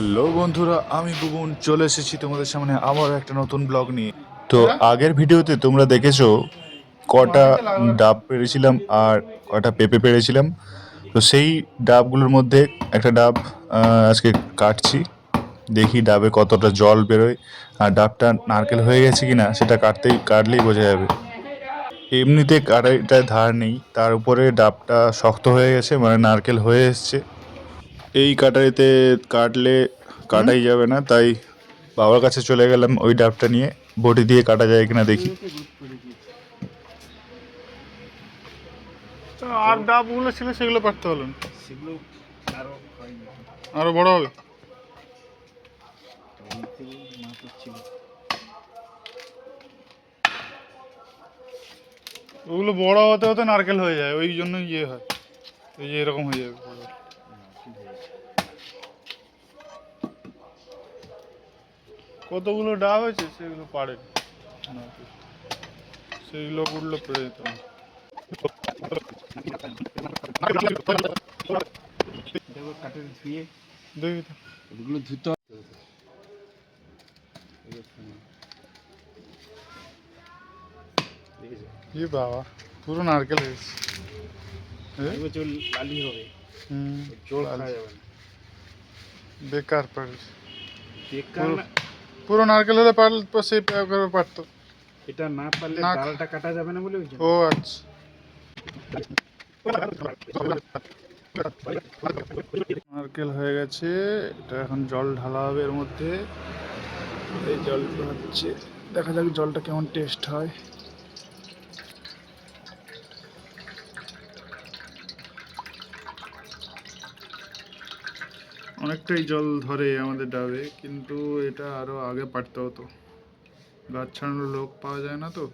Hello বন্ধুরা, আমি বুবুন চলে এসেছি তোমাদের সামনে আবার একটা নতুন ব্লগ নিয়ে। তো আগের ভিডিওতে তোমরা দেখেছো কটা ডাব পেড়েছিলাম আর কটা পেঁপে পেড়েছিলাম। তো সেই ডাবগুলোর মধ্যে একটা ডাব আজকে কাটছি, দেখি ডাবে কতটা জল বেরোয় আর ডাবটা নারকেল হয়ে গেছে কিনা সেটা কাটলেই বোঝা যাবে। এমনিতে কাটাইটায় ধার নেই, তার উপরে ডাবটা শক্ত হয়ে গেছে, মানে নারকেল হয়ে এসছে। এই কাটারিতে কাটলে কাটাই যাবে না, তাই বাবার কাছে চলে গেলাম ওই ডাবটা নিয়ে, বটি দিয়ে কাটা যায় কিনা দেখি। আর ডাবগুলো ছিল সেগুলো পারতে হলো না, সেগুলো আরো বড় হবে। ওগুলো বড় হতে হতে নারকেল হয়ে যায়, ওই জন্য ইয়ে হয়, এই যে এরকম হয়ে যাবে। কতগুলো ডাব হয়েছে সেগুলো পারে সেইগুলো গুলো পেরে যেতে হবে। কাঠের ধুয়ে দেখি তো ওগুলো ধুতে কি বাবা, পুরো নারকেল হয়েছে। চল লালি হবে, জল খাওয়া যাবে না, বেকার পারে। বেকার না, পুরো নারকেল হলে পারলে সেই পারতো। এটা না পারলে না। ডালটা কাটা যাবে না বলে ওই জন্য। ও আচ্ছা, নারকেল হয়ে গেছে, এটা এখন জল ঢালা হবে এর মধ্যে। এই জলটা হচ্ছে, দেখা যাক জলটা কেমন টেস্ট হয়। অনেকটাই জল ধরে আমাদের ডাবে, কিন্তু এটা আরো আগে পারতে হতো, গাছ ছাড়ানোর লোক পাওয়া যায় না তো।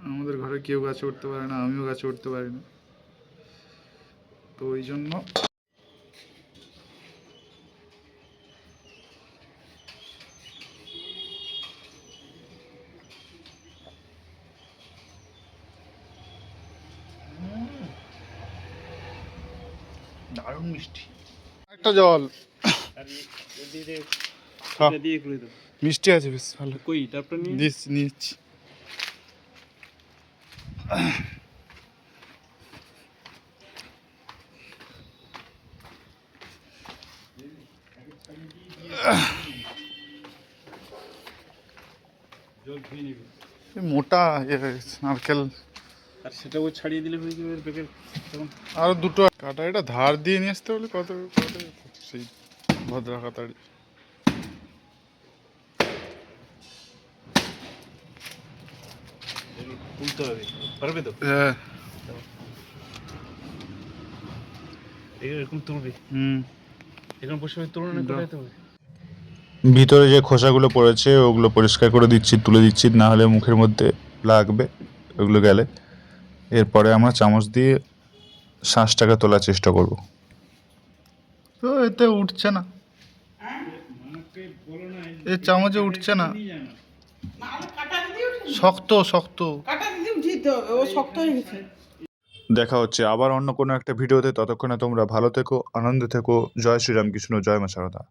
আমাদের ঘরে কেউ গাছে উঠতে পারে না, আমিও গাছে উঠতে পারি না, তো ওই জন্য দারুণ মিষ্টি একটা জল। মিষ্টি আছে বেশ ভালো। কই ডাবটা নিয়ে নিচ্ছি। জল ধুয়ে নিবি, মোটা ইয়ে হয়ে গেছে নারকেল। আর সেটাও ছাড়িয়ে দিলে হয়ে যাবে বেকার। তখন আরো দুটো কাটা, এটা ধার দিয়ে নিয়ে আসতে হলে কত সেই ভদ্রা কাতাড়ি। তুলতে হবে, পারবে তো? হ্যাঁ। এরকম তুলবি, এরকম বসে তুলনা করতে হবে। ভিতরে যে খোসাগুলো পড়েছে ওগুলো পরিষ্কার করে দিচ্ছি, তুলে দিচ্ছি, না হলে মুখের মধ্যে লাগবে ওগুলো গেলে। এরপরে আমরা চামচ দিয়ে শ্বাসটাকে তোলার চেষ্টা করব। তো এতে উঠছে না, এই চামচে উঠছে না, শক্ত শক্ত। দেখা হচ্ছে আবার অন্য কোনো একটা ভিডিওতে, ততক্ষণে তোমরা ভালো থেকো, আনন্দে থেকো। জয় শ্রীরামকৃষ্ণ, জয় মা শারদা।